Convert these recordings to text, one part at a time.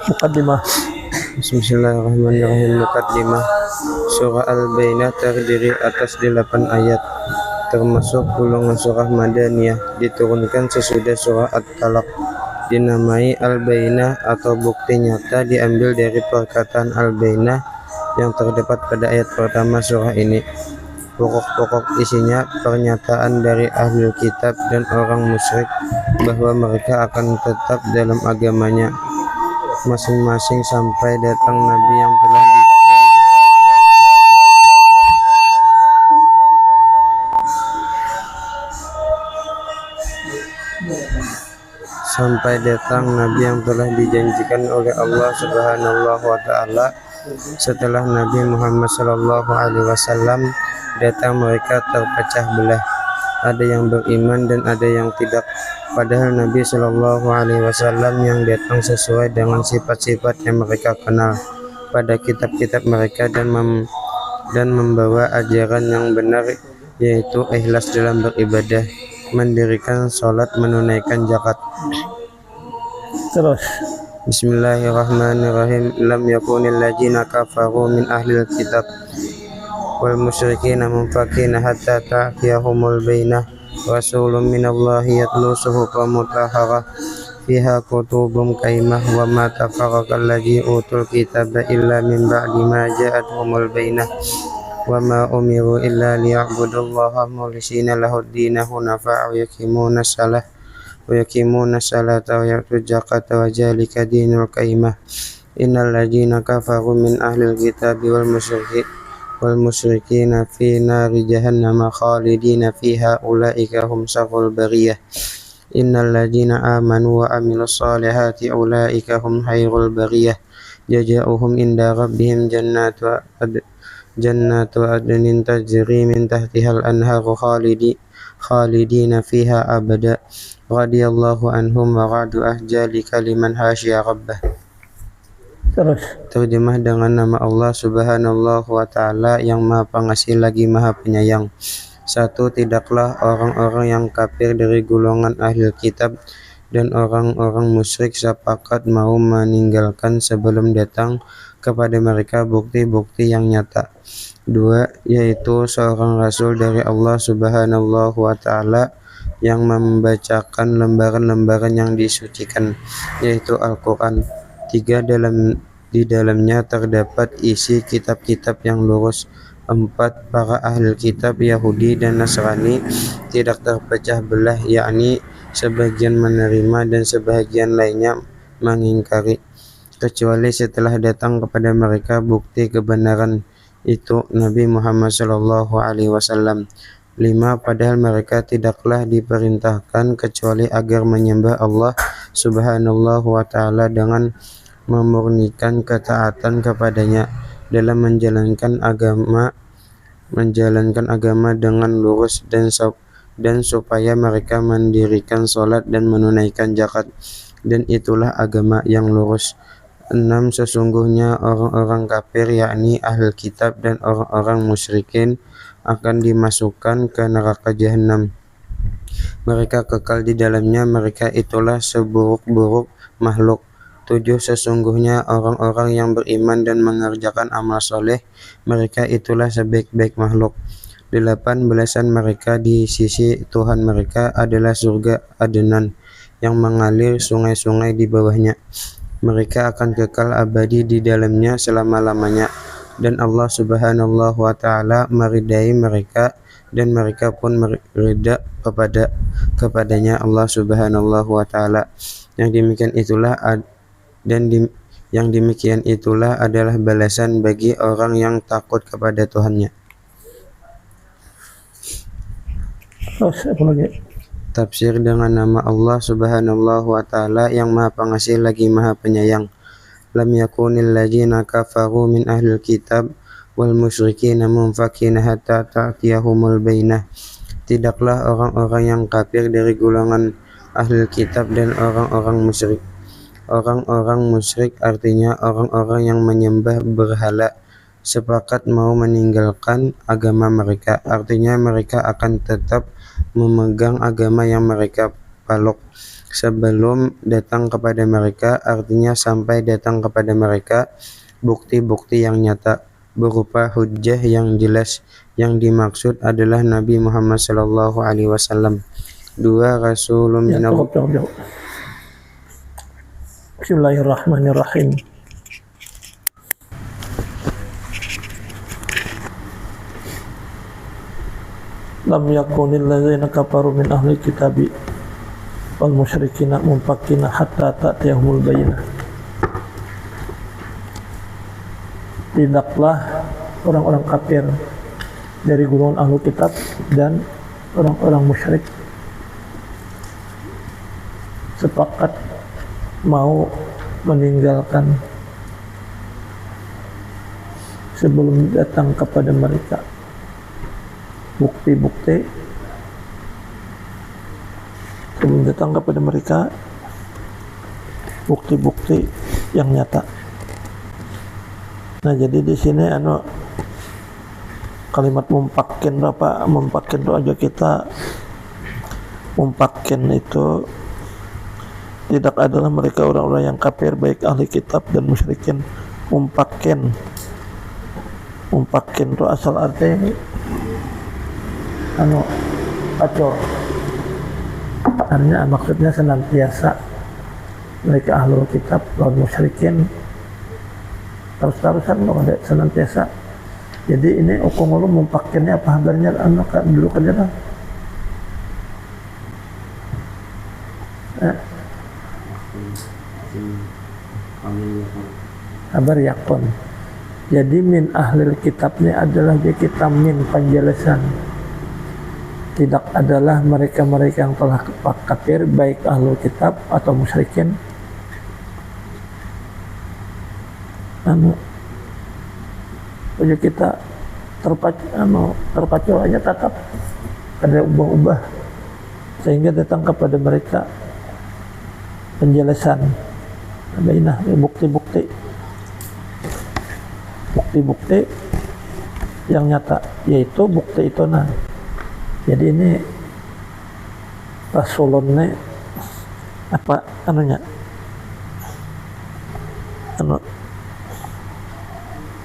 Muqaddimah. Bismillahirrahmanirrahim. Muqaddimah. Surah Al-Bayyinah terdiri atas 8 ayat, termasuk golongan surah Madaniyah, diturunkan sesudah surah At-Talaq. Dinamai Al-Bayyinah atau bukti nyata diambil dari perkataan Al-Bayyinah yang terdapat pada ayat pertama surah ini. Pokok-pokok isinya pernyataan dari ahli kitab dan orang musyrik bahwa mereka akan tetap dalam agamanya masing-masing sampai datang Nabi yang telah dijanjikan oleh Allah Subhanahu wa Ta'ala. Setelah Nabi Muhammad SAW datang, mereka terpecah belah. Ada yang beriman dan ada yang tidak. Padahal Nabi SAW yang datang sesuai dengan sifat-sifat yang mereka kenal pada kitab-kitab mereka dan membawa ajaran yang benar, yaitu ikhlas dalam beribadah, mendirikan sholat, menunaikan zakat. Terus. Bismillahirrahmanirrahim. Lam yakunil ladzina kafaru min ahlil kitab wal musyrikina munfakina hatta ta'tiyahumul bayyinah rasulun minallahi yatlu suhufan mutahharah fiha kutubun qaimah wa ma tafarraqal ladzi utul kitaba illa min ba'di ma ja'atuhumul bayyinah wa ma umiru illa liya'budullaha mukhlishina lahud-din hunafa wa yuqimuna salata wa yutuz zakata wa zalika dinul qaimah. Innal ladzina kafaru min ahlil kitabi wal musyrikina fi nari jahannam khalidina fiha ulaika hum syarrul bariyah. Innal ladzina amanu wa amilus solihati ulaika hum khairul bariyah. Jazaohum inda rabbihim jannatu adnin tajri min tahtihal anharu khalidina fiha abada. Radiyallahu anhum wa radu ahjalika liman hasya rabbah. Terus. Terjemah dengan nama Allah Subhanahu wa Ta'ala yang Maha Pengasih lagi Maha Penyayang. 1. Tidaklah orang-orang yang kafir dari golongan ahli kitab dan orang-orang musyrik sepakat mau meninggalkan sebelum datang kepada mereka bukti-bukti yang nyata. 2. Yaitu seorang rasul dari Allah Subhanahu wa Ta'ala yang membacakan lembaran-lembaran yang disucikan, yaitu Al-Quran. 3. Di dalamnya terdapat isi kitab-kitab yang lurus. 4. Para ahli kitab Yahudi dan Nasrani tidak terpecah belah, yakni sebagian menerima dan sebagian lainnya mengingkari, kecuali setelah datang kepada mereka bukti kebenaran, itu Nabi Muhammad SAW. 5. Padahal mereka tidaklah diperintahkan kecuali agar menyembah Allah Subhanahu wa Ta'ala dengan memurnikan ketaatan kepadanya dalam menjalankan agama dengan lurus dan supaya mereka mendirikan sholat dan menunaikan zakat, dan itulah agama yang lurus. 6. Sesungguhnya orang-orang kafir, yakni ahli kitab dan orang-orang musyrikin, akan dimasukkan ke neraka jahanam. Mereka kekal di dalamnya, mereka itulah seburuk-buruk makhluk. 7. Sesungguhnya orang-orang yang beriman dan mengerjakan amal soleh, mereka itulah sebaik-baik makhluk. 8. Balasan mereka di sisi Tuhan mereka adalah surga Adnan yang mengalir sungai-sungai di bawahnya. Mereka akan kekal abadi di dalamnya selama-lamanya. Dan Allah Subhanahu wa Ta'ala meridai mereka dan mereka pun merida kepadanya Allah Subhanahu wa Ta'ala. Yang demikian itulah adalah balasan bagi orang yang takut kepada Tuhannya. Terus apa lagi? Tafsir dengan nama Allah Subhanahu wa Ta'ala yang Maha Pengasih lagi Maha Penyayang. Lam yakunil ladzina kafaru min ahlil kitab wal musyrikina munfakina hatta ta'tiyahumul bayyinah. Tidaklah orang-orang yang kafir dari golongan ahli kitab dan orang-orang musyrik. Orang-orang musyrik artinya orang-orang yang menyembah berhala sepakat mau meninggalkan agama mereka, artinya mereka akan tetap memegang agama yang mereka balok sebelum datang kepada mereka, artinya sampai datang kepada mereka bukti-bukti yang nyata berupa hujjah yang jelas. Yang dimaksud adalah Nabi Muhammad sallallahu alaihi wasallam. 2. Rasulun Ya, min Allah. cukup. Bismillahirrahmanirrahim. Lam yakunil ladzina kafaru min ahli kitabi wal musyrikina munfakina hatta ta'tiyahumul bayyinah. Tidaklah orang-orang kafir dari golongan ahli kitab dan orang-orang musyrik sepakat mau meninggalkan sebelum datang kepada mereka bukti-bukti, sebelum datang kepada mereka bukti-bukti yang nyata. Nah, jadi di sini kalimat mumpakin apa? Mumpakin itu aja kita mumpakin itu tidak adalah mereka orang-orang yang kafir baik ahli kitab dan musyrikin. Mumpakin itu asal artinya kacau. Artinya maksudnya senantiasa mereka ahli kitab dan musyrikin terus-terusan ada senantiasa. Jadi ini ukungulu mumpakinnya apa habarnya dulu kerja lah. Kabar yakun. Jadi min ahlil kitabnya adalah dia kitab min penjelasan. Tidak adalah mereka-mereka yang telah kafir baik ahlul kitab atau musyrikin. Jadi kita terpacu aja tetap ada ubah-ubah sehingga datang kepada mereka penjelasan bainah, bukti-bukti yang nyata, yaitu bukti itu. Nah, jadi ini rasulunnya apa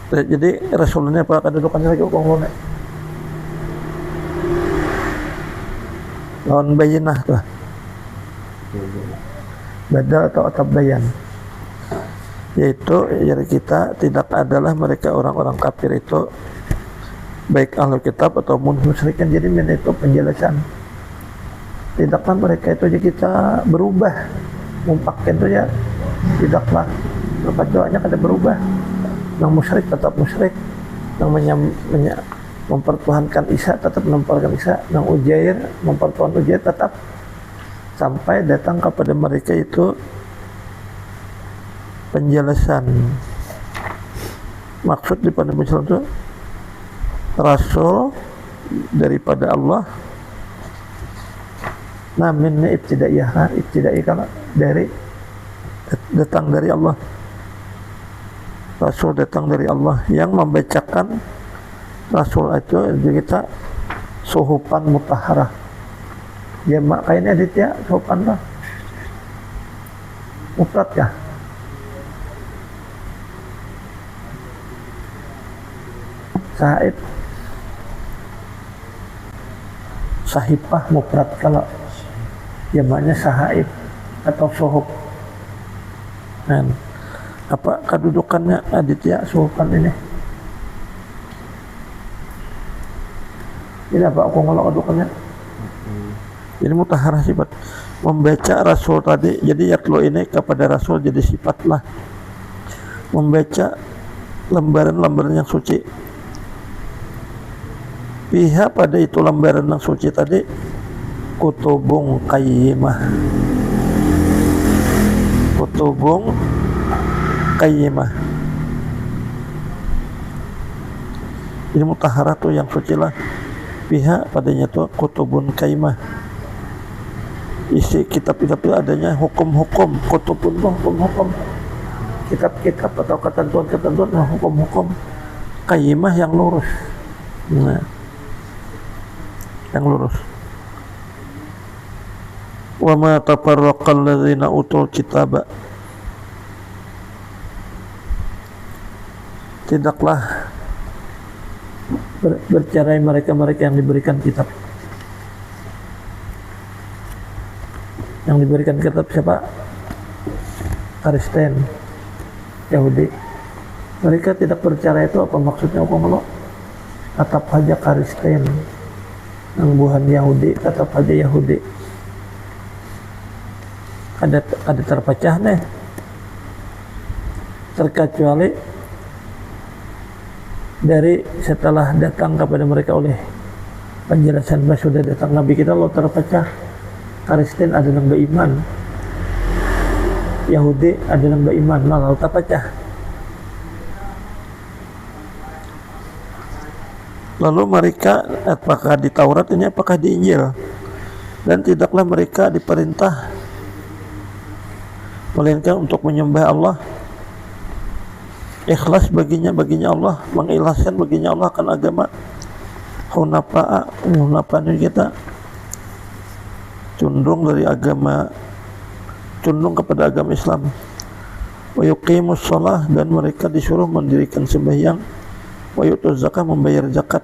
jadi rasulunnya apa kedudukannya lagi ukungulnya lawan bayinah tuh badal atau bayan, yaitu dari kita tidak adalah mereka orang-orang kafir itu baik ahli kitab atau musyrikin. Jadi itu penjelasan, tidaklah mereka itu aja kita berubah mumpakin itu ya, tidaklah terpacuannya kada berubah. Yang musyrik tetap musyrik, yang mempertuhankan Isa tetap mempertuhankan Isa, yang Ujair mempertuhankan Ujair tetap, sampai datang kepada mereka itu penjelasan. Maksud daripada penjelasan itu Rasul daripada Allah. Namanya ibtidaiyah kalau dari datang dari Allah. Rasul datang dari Allah yang membacakan Rasul itu kita suhupan mutahharah. Ya makanya aditya suhupan lah. Mufrad ya. Sahib sahifah mufrad, kalau jamaknya sahaib atau suhub. Dan apa kedudukannya aditya suhupan ini? Ini apa kalau kedudukannya? Ini mutahharah sifat membaca Rasul tadi. Jadi yatlu ini kepada Rasul jadi sifatlah membaca lembaran-lembaran yang suci. Pihak pada itu lembaran yang suci tadi kutubung qayyimah. Kutubung qayyimah. Ini mutahharah tuh yang suci lah. Pihak padanya tuh kutubun qayyimah. Isi kitab-kitab itu adanya hukum-hukum. Kutubun tuh hukum-hukum. Kitab-kitab atau ketentuan-ketentuan hukum-hukum qayyimah yang lurus. Nah, yang lurus. wa ma tafarraqal ladzina utul kitaba, tidaklah bercerai mereka-mereka yang diberikan kitab. Yang diberikan kitab siapa? Kristen, Yahudi. Mereka tidak bercerai itu apa maksudnya? Apa maksudnya? Tetap saja Kristen, yang bukan Yahudi tetap saja Yahudi. Ada terpecah nih, terkecuali dari setelah datang kepada mereka oleh penjelasan bahwa sudah datang Nabi kita, lo terpecah. Kristen ada yang beriman, Yahudi ada yang beriman, lalu terpecah. Lalu mereka apakah di Taurat ini, apakah di Injil? Dan tidaklah mereka diperintah melainkan untuk menyembah Allah, ikhlas baginya Allah, mengikhlaskan baginya Allah akan agama hunafa kita, condong kepada agama Islam. Wa yuqimus shalah, dan mereka disuruh mendirikan sembahyang. Wa yutuz zakah, membayar zakat.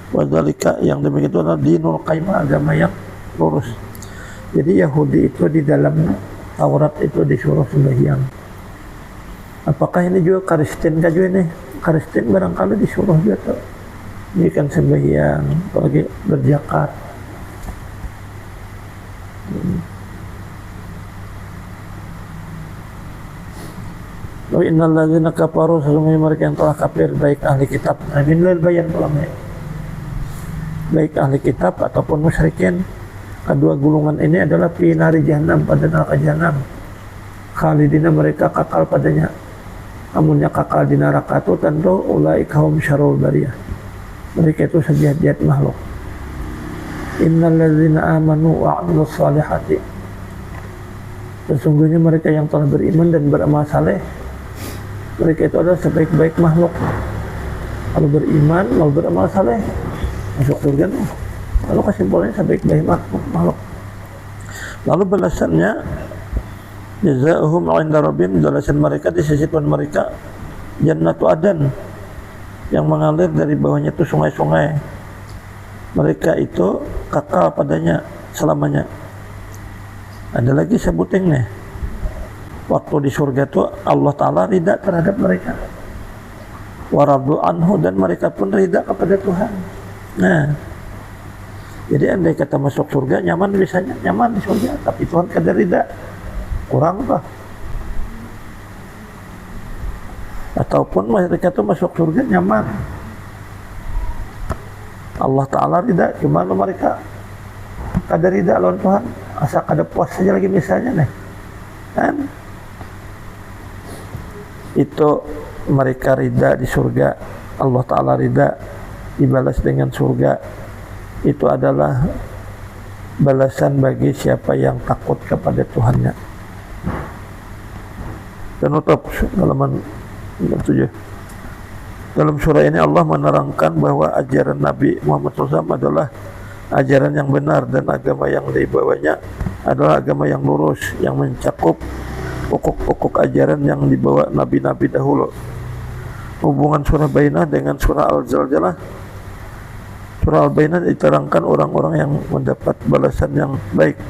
Wa dzalika, yang demikian itu adalah dinul qayyimah, agama yang lurus. Jadi Yahudi itu di dalam Taurat itu disuruh sembahyang. Apakah ini juga Kristen kah juga nih? Kristen barangkali disuruh juga tuh dirikan sembahyang, apalagi berzakat. Wa innal ladzina kafaru, sesungguhnya mereka yang telah kafir, baik ahli kitab, minal bayan ulama, baik ahli kitab ataupun musyrikin, kedua golongan ini adalah fi nari jahannam, pada neraka jahanam, khalidina, mereka kekal padanya. Amunnya kekal di neraka itu tentu ulaika hum syarrul bariyah, mereka itu sejahat-jahat makhluk. Innal ladzina amanu wa 'amilus shalihati, sesungguhnya mereka yang telah beriman dan beramal saleh, mereka itu adalah sebaik-baik makhluk. Kalau beriman, lalu beramal saleh, masuk surga. Lalu kesimpulannya sebaik-baik makhluk. Lalu balasannya, jazaohum 'inda rabbihim, balasan mereka di sisi Tuhan mereka, jannatu adan, yang mengalir dari bawahnya itu sungai-sungai. Mereka itu kekal padanya selamanya. Ada lagi sebutin nih, waktu di surga itu Allah Ta'ala ridha terhadap mereka, waradu anhu, dan mereka pun ridha kepada Tuhan. Nah, jadi andai kata masuk surga nyaman, biasanya nyaman di surga, tapi Tuhan kadar ridha, kurang apa? Ataupun mereka itu masuk surga nyaman, Allah Ta'ala ridha, cuma mereka kadar ridha lawan Tuhan, asal kada puas saja lagi misalnya nih, kan? Itu mereka ridha di surga, Allah Ta'ala ridha, dibalas dengan surga. Itu adalah balasan bagi siapa yang takut kepada Tuhannya. Penutup halaman 7. Dalam surah ini Allah menerangkan bahwa ajaran Nabi Muhammad SAW adalah ajaran yang benar, dan agama yang dibawanya adalah agama yang lurus, yang mencakup pokok-pokok ajaran yang dibawa nabi-nabi dahulu. Hubungan surah Bainah dengan surah Al-Zalzalah, surah Al-Bainah diterangkan orang-orang yang mendapat balasan yang baik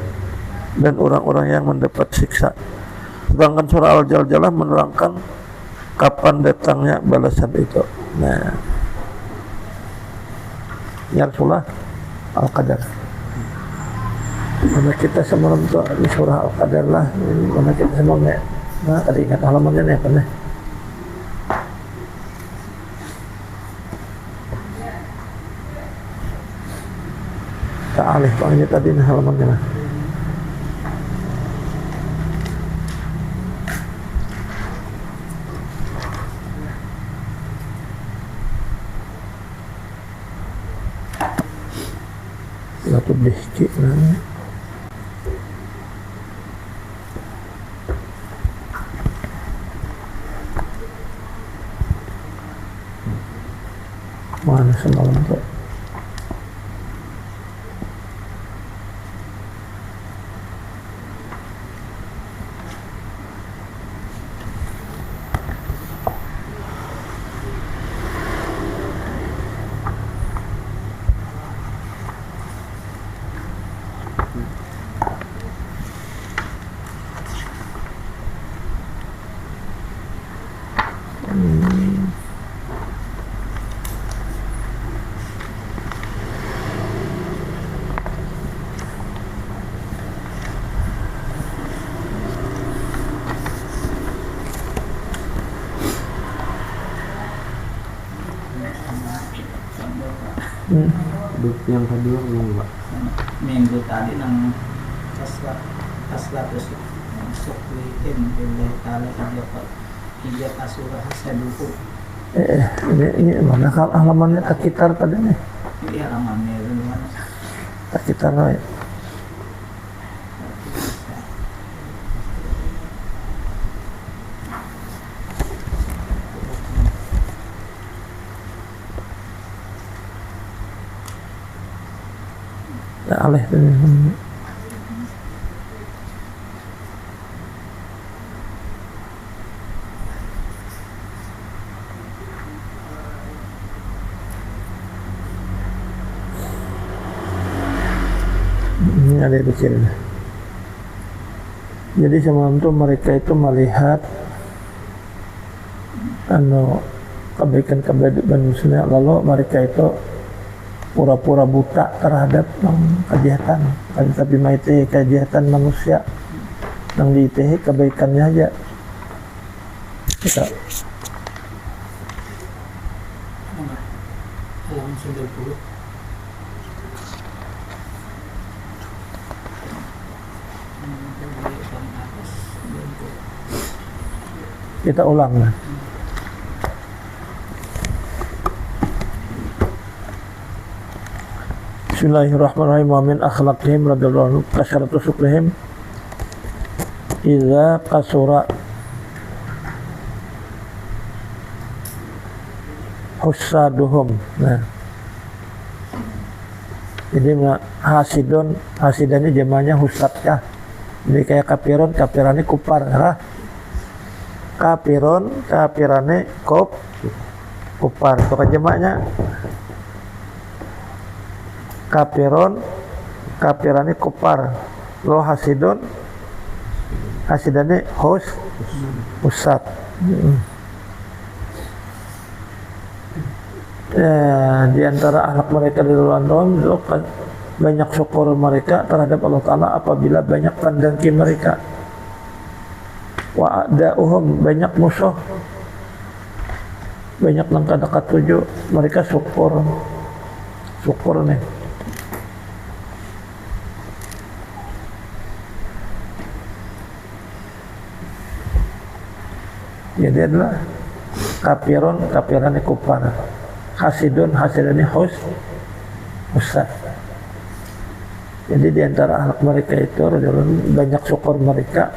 dan orang-orang yang mendapat siksa, sedangkan surah Al-Zalzalah menerangkan kapan datangnya balasan itu. Nah, ya Rasulullah Al-Qadar, mana kita semalam tuh di surah Al-Qadar lah, mana kita semalam ya, nah tadi ingat halamannya nih apa nih? Tak alih panggilnya tadi nih halamannya lah. Satu dihki namanya. Mana semalam tuh? Yang kedua belum Pak. Minggu tadi nang kasla terus masuk weekend billahi taala hijab asurah saduku. Ini mana kalau halamannya terkitar tadi nih? Ini halamannya itu mana? Terkitar ya. Ya alih tadi. Ini ada di sini. Jadi semalam itu mereka itu melihat kebaikan-kebaikan manusia, lalu mereka itu pura-pura buta terhadap kejahatan, tapi maite kejahatan manusia yang diitehi kebaikannya aja. Kita Halaman 90. kita ulang lah. Bismillahirrahmanirrahim. Wa min akhlaqihim radhiyallahu anhu kasaratu syukrihim idza kasura husaduhum. Nah, jadi hasidani jamanya husad. Jadi kayak kapiron, kapirane kupar, lah. Kapirane kupar. Itu kan jamaknya. Kapirane kupar. Lo hasidane husad. Ya, di antara akhlak mereka di dalam banyak syukur mereka terhadap Allah Ta'ala apabila banyak pendengki mereka. Wa a'da'uhum, banyak musuh, banyak langkah dekat tuju, mereka syukur nih. Jadi adalah kapirane kupar, hasidane husad. Jadi di antara akhlak mereka itu banyak syukur mereka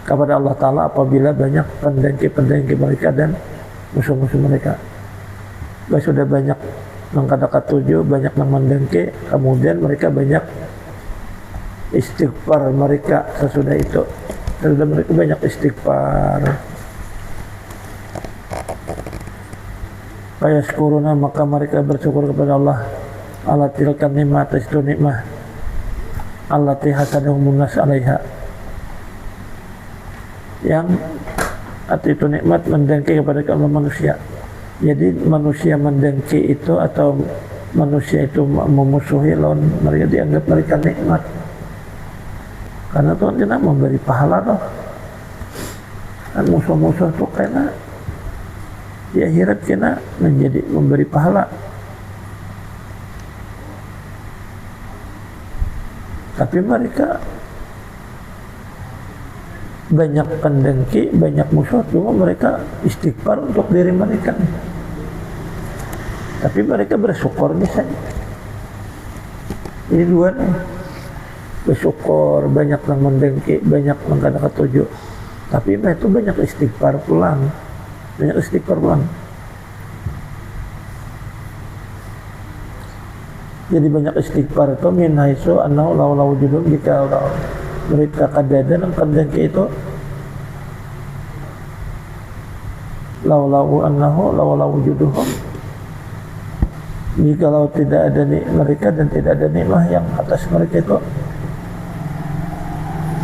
kepada Allah Ta'ala apabila banyak pendengki mereka dan musuh-musuh mereka. Sudah banyak mengkata-kata tuju, banyak yang mendengki, kemudian mereka banyak istighfar mereka sesudah itu. Sesudah mereka banyak istighfar. Fayaskuruna, maka mereka bersyukur kepada Allah ala tilkan nikmat, itu nikmah allati hasadahum nas 'alaiha, yang itu nikmat mendengki kepada kaum manusia. Jadi manusia mendengki itu atau manusia itu memusuhi lawan mereka, dianggap mereka nikmat karena Tuhan tidak memberi pahala toh. Dan musuh-musuh itu karena di akhirat kena menjadi memberi pahala. Tapi mereka banyak pendengki, banyak musuh, cuma mereka istighfar untuk diri mereka. Tapi mereka bersyukur misalnya. Ini dua nih. Bersyukur, banyak yang mendengki, banyak yang kata tuju. Tapi itu banyak istighfar pulang. Banyak istighfar pulang. Jadi banyak istighfar itu min haitsu annahu law wujudun, jika mereka kadadan yang pendengki itu law wujuduhum, jikalau tidak ada mereka dan tidak ada nikmah yang atas mereka itu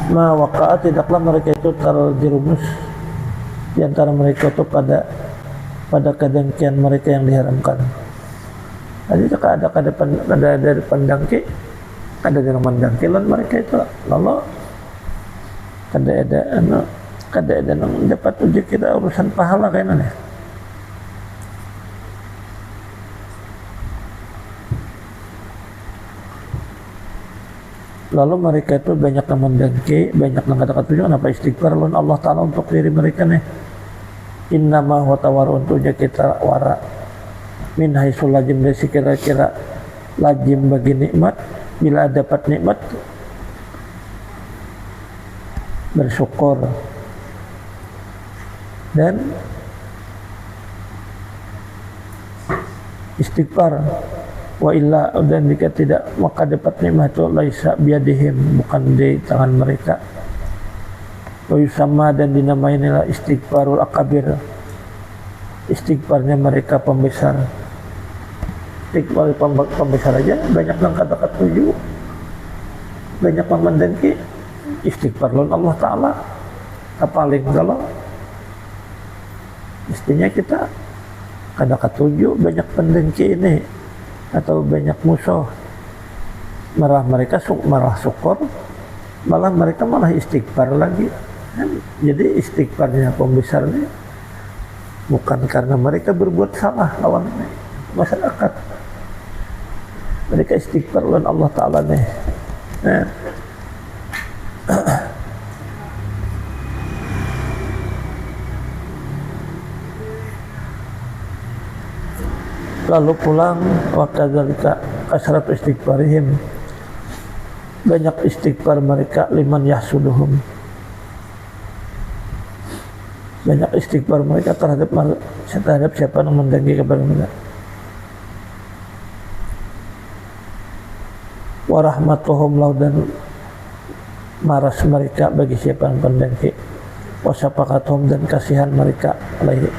ma waqa'a tidaklah mereka itu terjerumus di antara mereka itu pada kedengkian mereka yang diharamkan. Jadi ada pendangki, ada yang mendangkilan mereka itu lalu kada ada dapat uji kita urusan pahala kayak mana. Lalu mereka itu banyak yang mendengki, banyak yang kata-kata tujuan apa istighfar lawan Allah Ta'ala untuk diri mereka nih. Innama huwa tawaru untuknya kita wara min haisul lajim dari kira-kira lajim bagi nikmat. Bila dapat nikmat bersyukur dan istighfar. Wa illa, dan jika tidak maka dapat nikmat itu laisa biadihim, bukan di tangan mereka. Wa yusamma, dan dinamai inilah istighfarul akabir, istighfarnya mereka pembesar. Istighfar pembesar aja banyak yang kata-kata tujuh, banyak yang mendengki. Istighfar lawan Allah Ta'ala paling kalau mestinya kita kada ketujuh banyak pendengki ini atau banyak musuh, malah mereka malah syukur, malah mereka malah istighfar lagi. Jadi istighfarnya pembesarnya bukan karena mereka berbuat salah lawan masyarakat, mereka istighfar lawan Allah Ta'ala nih. Lalu pulang wakadzalika kasrat istighfarihim, banyak istighfar mereka liman yahsuduhum, banyak istighfar mereka terhadap siapa yang mendengki kepada mereka. Warahmatuhum lahu, dan maras mereka bagi siapa yang mendengki. Wasapakatuhum, dan kasihan mereka alaihi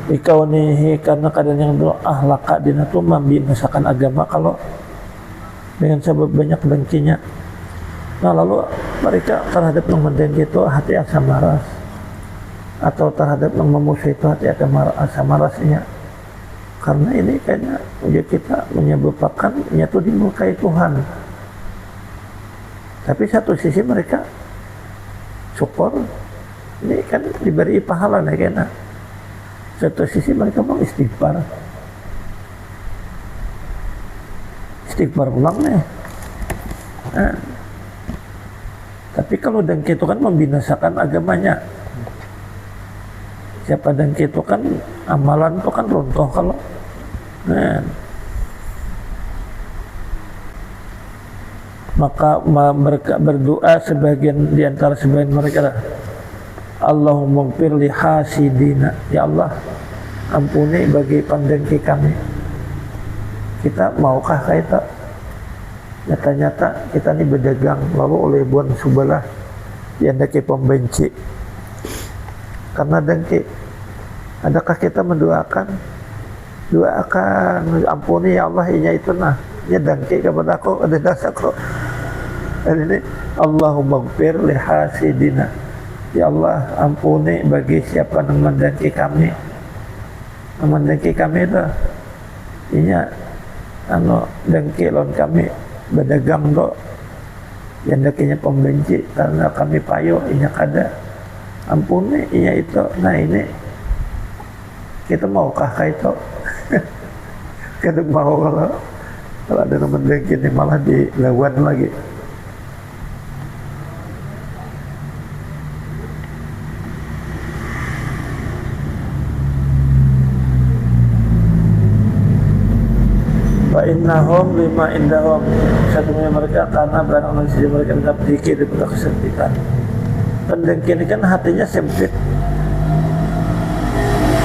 ikaunihi, karena keadaan yang dulu ahlaka dinatu membinasakan agama kalau dengan sebab banyak dengkinya. Nah lalu mereka terhadap yang mendengki itu hati asam maras, atau terhadap yang memusuhi itu hati asam marasnya. Karena ini kayaknya kita menyebabkan nyatu dimurkai Tuhan. Tapi satu sisi mereka syukur, ini kan diberi pahala nih kayaknya. Satu sisi mereka mau istighfar pulang nih. Tapi kalau dengki itu kan membinasakan agamanya. Siapa dengki itu kan amalan itu kan runtuh kalau. Maka mereka berdoa sebagian di antara sebagian mereka, Allahumma ighfir li hasidina, ya Allah ampuni bagi pendengki kami. Kita maukah kita nyata-nyata kita ini berdagang lalu oleh buan subalah diandaki pembenci karena dengki, adakah kita mendoakan ampuni ya Allah inya itu nah ya dengki kepada aku ada dasaku. Dan ini Allahumma ighfir li hasidina, ya Allah ampuni bagi siapa yang mendengki kami. Yang mendengki kami itu inya dengki lawan kami berdagang kok yang dekinya pembenci karena kami payo inya kada ampuni inya itu. Nah ini kita maukah kayak itu? Kada mau kalau ada yang mendengki ini malah dilawan lagi. Innahum lima indahum, satunya mereka karena barang yang sisi mereka tetap dikit daripada kesempitan. Pendengki ini kan hatinya sempit,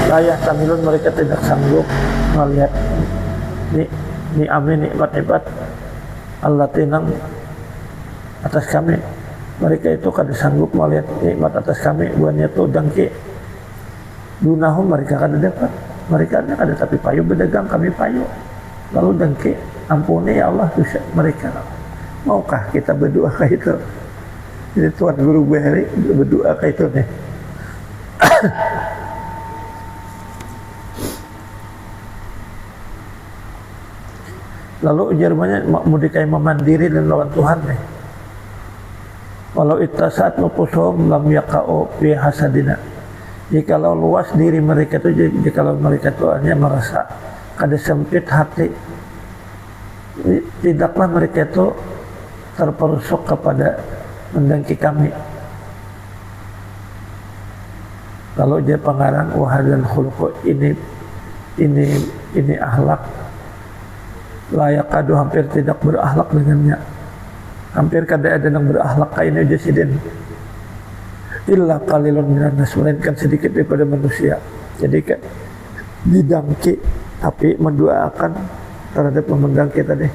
layak tamilun, mereka tidak sanggup melihat nikmat Allah tinang atas kami. Mereka itu kada sanggup melihat nikmat atas kami, buahnya itu dengki. Dunahum, mereka kada dapat, mereka kada, tapi payu berdagang, kami payu. Lalu dengki, ampuni ya Allah dosa mereka. Maukah kita berdoa kayak itu? Jadi Tuan Guru Bahari berdoa kayak itu nih. Lalu ujarnya mudikai memandiri dan lawan Tuhan nih. Walau ittasat nufusuhum lam yaqa'u fi hasadina. Jikalau luas diri mereka itu, jikalau mereka itu hanya merasa kada sempit hati, tidaklah mereka itu terperosok kepada mendengki kami. Kalau dia pengarang wahadan khuluq, ini akhlak layak kadu, hampir tidak berakhlak dengannya, hampir kada ada yang berakhlak kainnya jasidin illa qalilun minan nas, melainkan sedikit daripada manusia. Jadi kan didangki tapi mendoakan terhadap pemegang kita deh,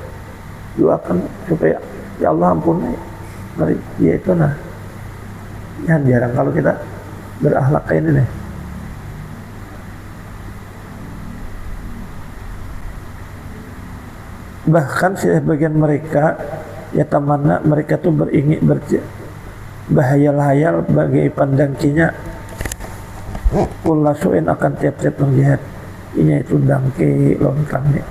doakan supaya ya Allah ampuni mari, ya itu nah ya jarang kalau kita berakhlak kayak ini nih. Bahkan sebagian mereka ya tamanna, mereka tuh beringin berhayal-hayal bagi pandangkinya kulasuin akan tiap-tiap penjahat. Ini itu dangki lontangnya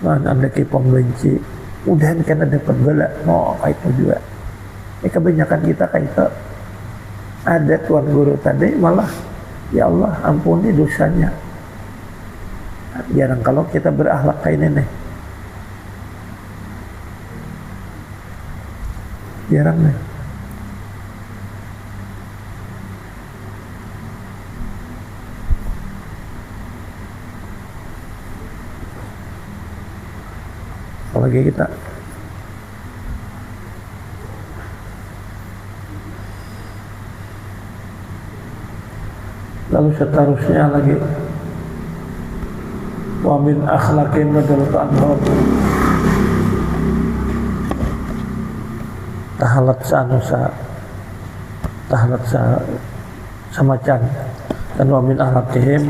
mana ada ki pembenci, mudahan kan dapat bala mau kayak itu juga. Kebanyakan kita kayak itu. Ada Tuan Guru tadi malah ya Allah ampuni dosanya. Jarang kalau kita berakhlak kayak ini nih. Jarang nih. Apalagi kita lalu seterusnya lagi wa min akhlaqin radhiyallahu anhu tahalat samacan, dan wa min akhlaqihim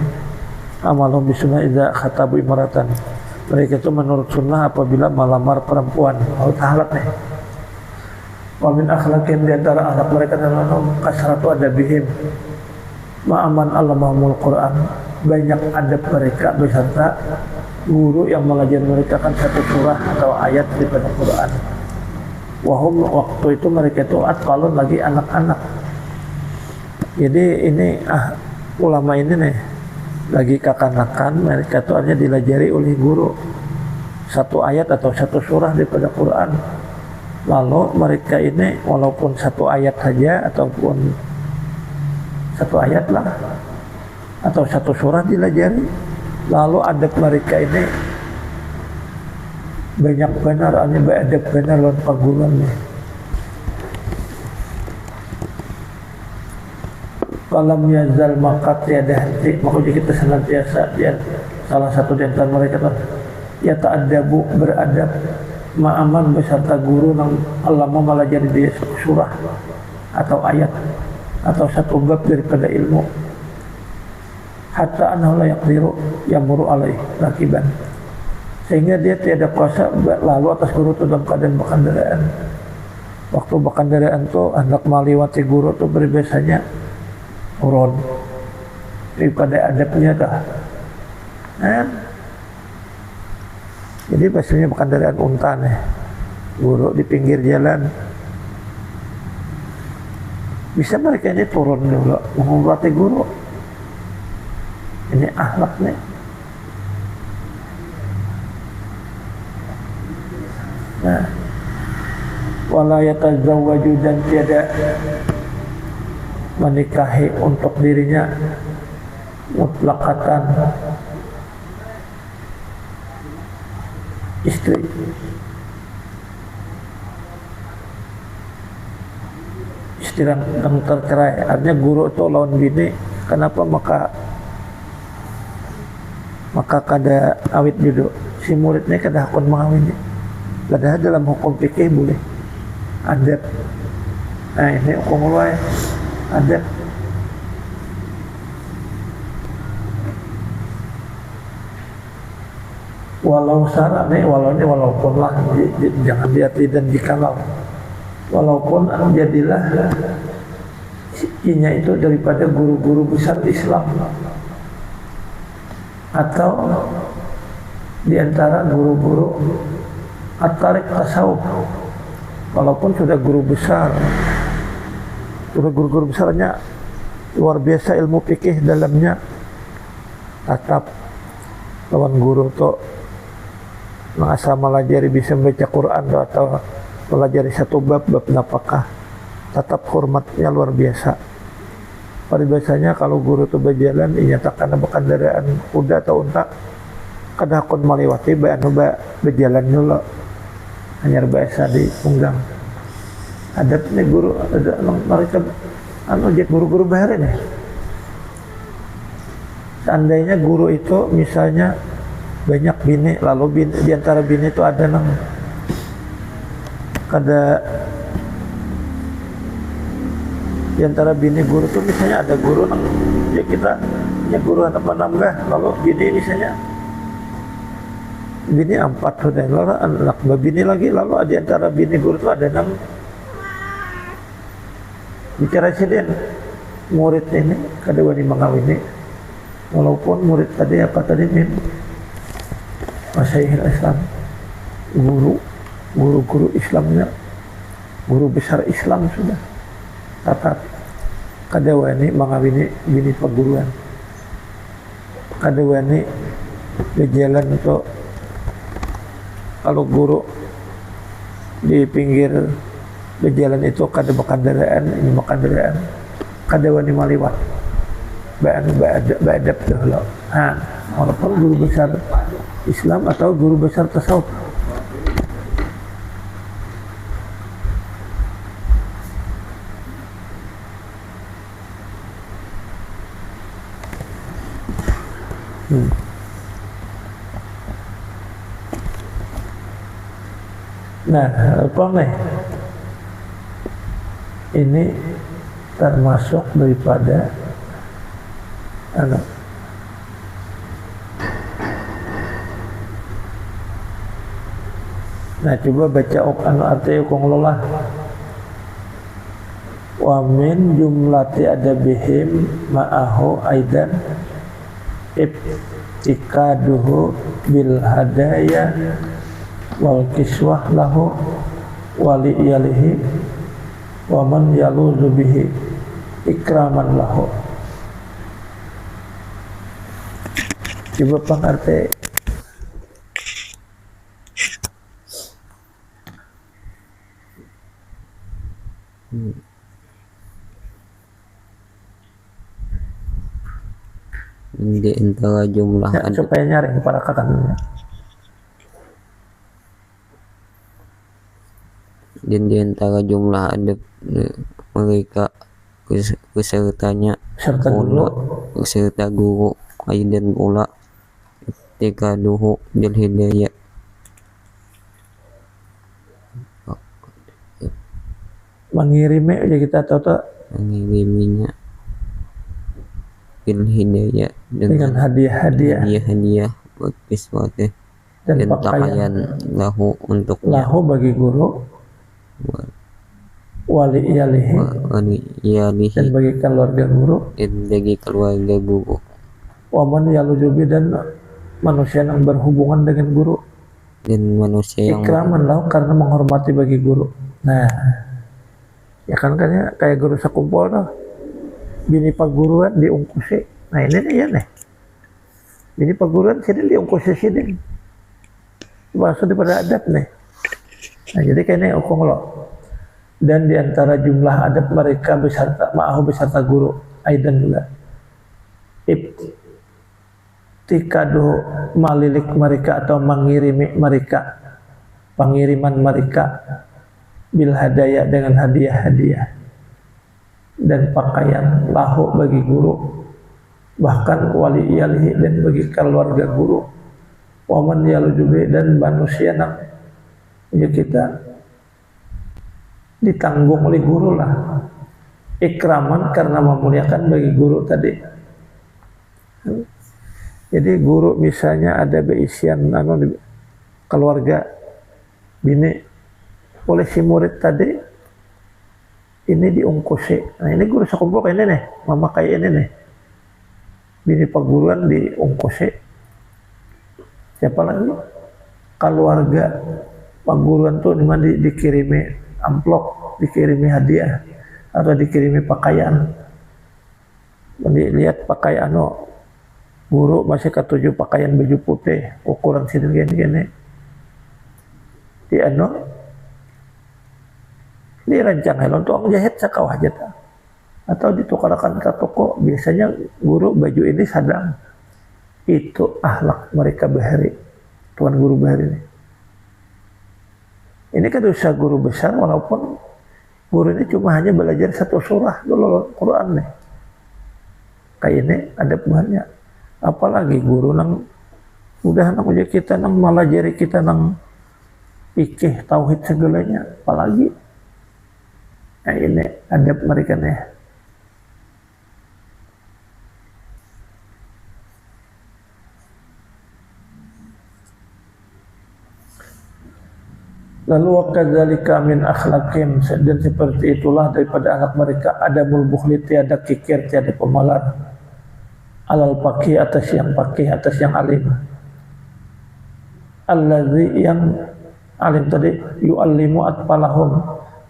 amalhum bisunnah idza khatabu imratan. Mereka itu menurut sunnah apabila melamar perempuan. Tahalat nih. Wa min akhlaqihim, di antara akhlak mereka adalah kasratu adabihim ma'aman allamahumul Quran, banyak adab mereka beserta guru yang mengajar mereka kan satu surah atau ayat daripada Quran. Wahum, waktu itu mereka itu atfalun, lagi anak-anak. Jadi ini ulama ini nih lagi kekanakan, mereka itu hanya dilajari oleh guru satu ayat atau satu surah daripada Quran. Lalu mereka ini walaupun satu ayat saja ataupun satu ayat lah atau satu surah dilajari, lalu adab mereka ini banyak benar, hanya beradab benar lawan pagulannya. Kalau yazal maka tiada henti, makanya kita senantiasa ya, salah satu di antara mereka tuh ya ta'addabu, beradab ma'aman beserta guru yang Allah mau melajari dia surah atau ayat atau satu bab daripada ilmu, hatta annahu la yaqdiru yamuru alaihi rakiban, sehingga dia tiada kuasa lalu atas guru itu dalam keadaan berkendaraan. Waktu berkendaraan tuh hendak melewati guru tuh berbiasanya urun daripada adabnya dah. Jadi biasanya berkendaraan unta nih, guru di pinggir jalan, bisa mereka ini turun dulu menghormati guru. Ini akhlak nih. Nah, wala yatazawwaju, dan tiada menikahi untuk dirinya mutlaqatan istri. Istri yang tercerai, artinya guru itu lawan bini. Kenapa? Maka kada awit duduk si muridnya kada hakun mengawini. Padahal dalam hukum fikih boleh adab. Nah ini hukum ulama adab. walau sarane walaupun lah jangan diarti dan jikalau walaupun jadilah inya itu daripada guru-guru besar Islam atau diantara guru-guru at-tariq tasawuf, walaupun sudah guru besar, sudah guru-guru besarnya luar biasa ilmu fikih dalamnya, tetap lawan guru tuh mengasah melajari bisa membaca Quran atau melajari satu bab napakah, tetap hormatnya luar biasa. Pada biasanya kalau guru itu berjalan dinyatakan kendaraan kuda atau unta kadakon melewati berjalan dulu hanya biasa di punggang. Ada nih guru, ada mereka guru-guru bahari nih. Seandainya guru itu misalnya banyak bini, lalu di antara bini itu ada di antara bini guru tuh misalnya ada guru ya kita ya guru apa nambah, lalu bini misalnya bini 4 sudah, lalu anak bini lagi, lalu di antara bini guru tuh ada bicara siden murid ini kada wani mengawini, walaupun murid tadi Masyaihil Islam, guru Islamnya, guru besar Islam sudah, tetap kada wani mengawini bini perguruan, kada wani berjalan untuk kalau guru di pinggir berjalan itu kada berkendaraan, ini berkendaraan kada wani maliwat ba'adab dahulu. Walaupun guru besar Islam atau guru besar tasawuf. Nah, apa nih? Ini termasuk daripada Nah, coba baca arti lolah. Wa min jumlati adabihim ma'ahu aidan ibtikaduhu bil hadaya wal kiswah lahu wali iyalihi wa man yaluzu bihi ikraman lahu. Coba pengerti. Di antara jumlah ya, supaya nyaring para kakaknya. Dan di antara jumlah adab mereka pesertanya serta guru aidan pula tikaduhu bil hidayah mengirimi ya kita tahu mengiriminya bil hidayah dengan hadiah kiswatih dan pakaian lahu untuknya bagi guru wali iyalihi dan bagi keluarga guru waman yalujubi dan manusia yang berhubungan dengan guru dan manusia yang ikraman lahu karena menghormati bagi guru. Nah ya kan kayak guru sekumpul tuh bini perguruan diungkusi. Nah ini nih ya nih bini perguruan sini diungkusi sini maksud daripada adab nih. Nah jadi kayaknya ukung lo. Dan diantara jumlah adab mereka beserta guru aidan juga ibtikadu malilik mereka atau mengirimi mereka, pengiriman mereka bil hadaya dengan hadiah-hadiah dan pakaian lahu bagi guru, bahkan wali iyalihi dan bagi keluarga guru, waman yalujubi dan manusia ya kita ditanggung oleh guru lah, ikraman karena memuliakan bagi guru tadi. Jadi guru misalnya ada beisian keluarga bini oleh si murid tadi ini diungkusi. Nah ini guru sekumpul kayak ini nih, mama kayak ini nih, bini perguruan diungkusi. Siapa lagi? Keluarga perguruan tuh dimana dikirimi amplop, dikirimi hadiah atau dikirimi pakaian. Dilihat pakaian guru masih ketujuh pakaian baju putih ukuran sini gini di dirancang helon tuh jahit sakawah jata atau ditukarkan ke toko. Biasanya guru baju ini sadang. Itu akhlak mereka bahari, tuan guru bahari ini kan dosa guru besar, walaupun guru ini cuma hanya belajar satu surah dulu Quran nih. Kayak ini ada banyak. Apalagi guru nang udah nang uji kita nang malajari kita nang fikih tauhid segalanya, apalagi nah ini adab mereka nih. Lalu wakadzalika min akhlaqim, dan seperti itulah daripada anak mereka adabul bukhli, tiada kikir, tiada pemalar, alal paqih, atas yang paqih, atas yang alim, allazi yang alim tadi yu'allimu atfalahum,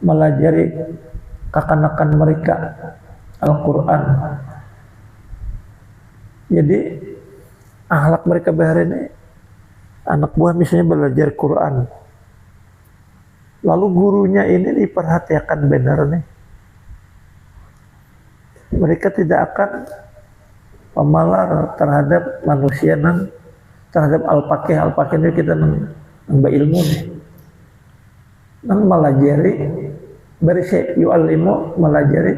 melajari kekanakan mereka Al-Quran. Jadi akhlak mereka bahari ini, anak buah misalnya belajar Quran, lalu gurunya ini diperhatikan benar nih, mereka tidak akan pemalar terhadap manusia terhadap al-paqih ini kita nambah ilmu nih, nang melajari berisi yu'allimu, melajari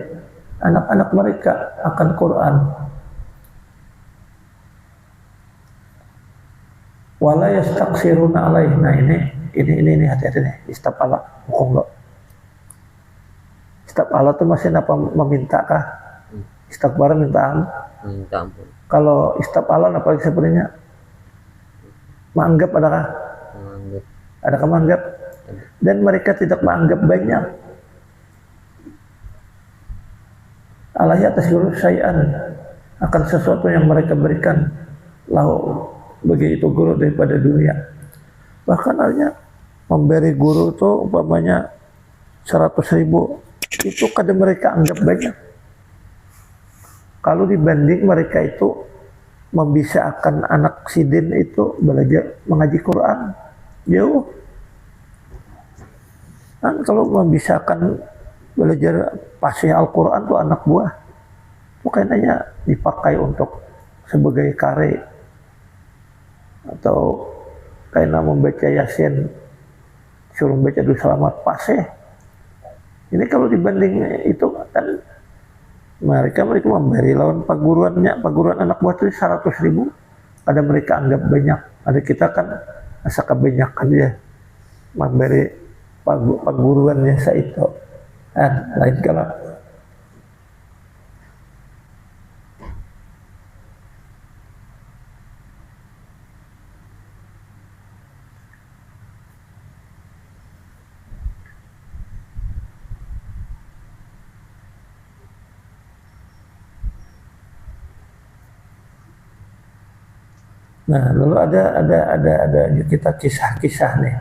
anak-anak mereka akan Quran. Wala yastaqsiruna alaih. Nah ini hati-hati nih, istafala mukong lo. Istafala tuh masih apa meminta kah? Istakbar minta ampun. Kalau istafala apa sebenarnya? Menganggap adakah? Adakah menganggap? Dan mereka tidak menganggap banyak. Alahi atas guru syai'an, akan sesuatu yang mereka berikan lahu bagi itu guru daripada dunia. Bahkan hanya memberi guru itu umpamanya 100.000, itu kadang mereka anggap banyak. Kalau dibanding mereka itu membisaakan anak sidin itu belajar mengaji Quran, jauh. Dan kalau membisaakan belajar fasih Al-Quran tuh anak buah, itu kayaknya dipakai untuk sebagai kare atau kayaknya membaca Yasin, suruh membaca Duh Selamat fasih. Ini kalau dibanding itu kan mereka memberi lawan paguruan anak buah itu 100.000, ada mereka anggap banyak, ada kita kan asa kebanyakan ya memberi paguruannya itu. Lain kalau nah, lalu ada kita kisah-kisah nih.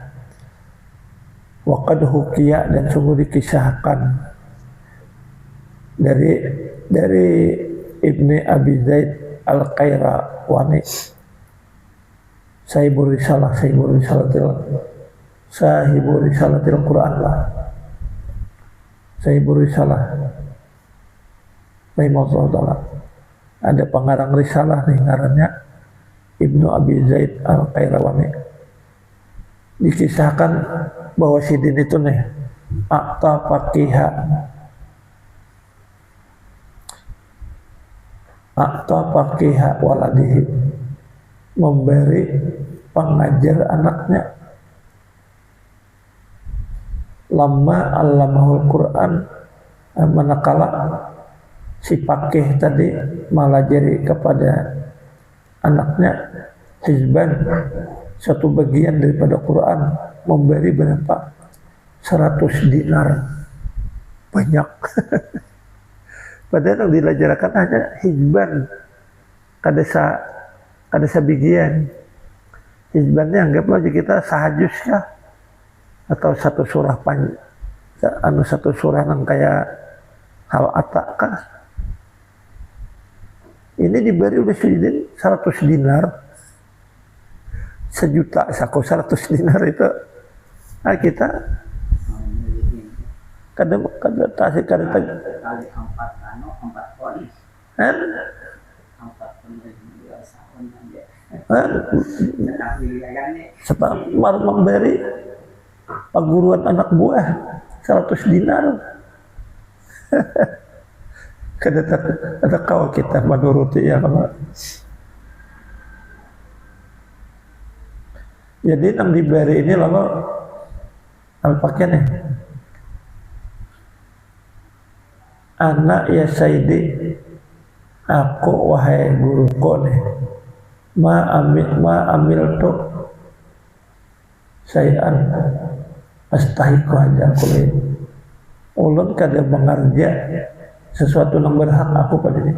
Waqad hukiya, dan sungguh dikisahkan dari Ibni Abi Zaid Al-Qayrawani, sahibur risalatil Quran lah, sahibur risalah rahimahullah ta'ala. Ada pengarang risalah nih, ngarannya Ibnu Abi Zaid Al-Qayrawani. Dikisahkan bahwa Sidin itu nih akta pakiha waladihi, memberi pengajar anaknya. Lama allamahul Quran, manakala si pakih tadi melajari kepada anaknya hizban satu bagian daripada Quran memberi berapa? 100 dinar. Banyak. Padahal yang dilajarkan hanya hizban. Kada sabigian. Hizbannya anggaplah kita sahajus kah? Atau satu surah satu surah yang kayak hal atak kah? Ini diberi oleh Sayyidin 100 dinar. Sejuta sako 100 dinar itu. Nah, kita kadang kali 4 ton. 4 ton malah memberi perguruan anak buah 100 dinar. Ada kau kita menuruti ya kalau. Jadi yang diberi ini lalu al-pakaian nih. Anak ya Sayyidi, aku wahai guruku nih. Ma amil tu sayan astahiku aja kulit. Ulun kada mengerja sesuatu yang berhak aku pada ini.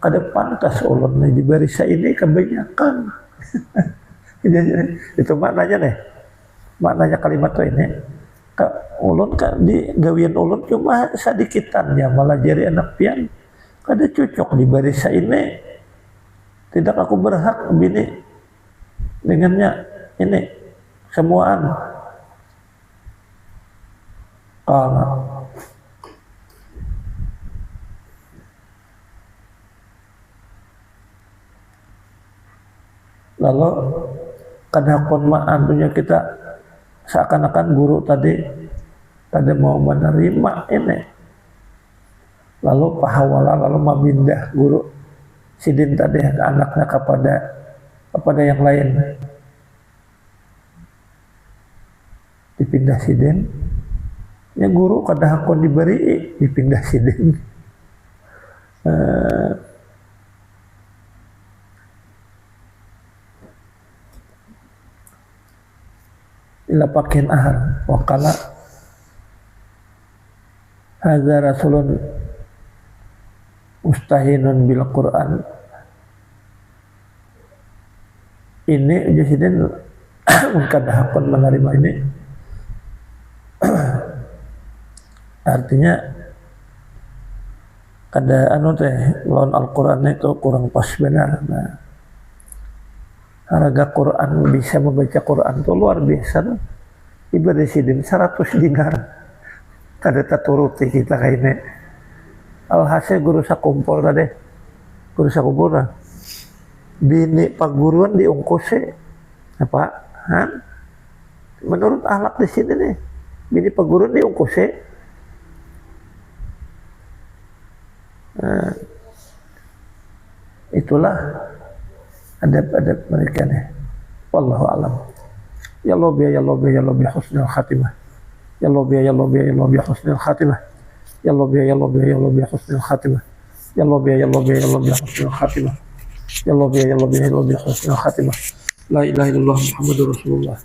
Kada pantas ulun nih diberi ini kebanyakan. Itu maknanya nih. Maknanya kalimat itu ini. Ulun kan di gawian ulun cuma sedikitan ya malah jadi anak pian. Kada cocok diberi ini. Tidak aku berhak bini dengannya ini semuaan. Kalau lalu kadang ma'antunya kita seakan-akan guru tadi mau menerima ini. Lalu pahawala lalu memindah guru Sidin tadi anaknya kepada yang lain. Dipindah Sidin. Ya guru kadang hakon diberi dipindah Sidin. Ila pakin ahar wakala hadza rasulun mustahinun bil Quran. Ini Presiden kada hakon menerima ini. Artinya kada lawan Al-Quran itu kurang pas benar. Nah, harga Quran bisa membaca Quran itu luar biasa. Ibu Presiden 100 dinar. Kada turuti kita kayak ini. Alhasil guru sakumpul tadi. Guru sakumpul lah. Bini perguruan diungkusi. Apa? Menurut akhlak di sini nih. Bini perguruan diungkusi. Nah, itulah adab-adab mereka nih. Wallahu alam. Ya Allah bi husnul khatimah. Ya Allah bi husnul khatimah. Ya Allah bi husnul khatimah. Ya Allah bi husnul khatimah. Ya Allah bi husnul khatimah. La ilaha illallah Muhammadur Rasulullah.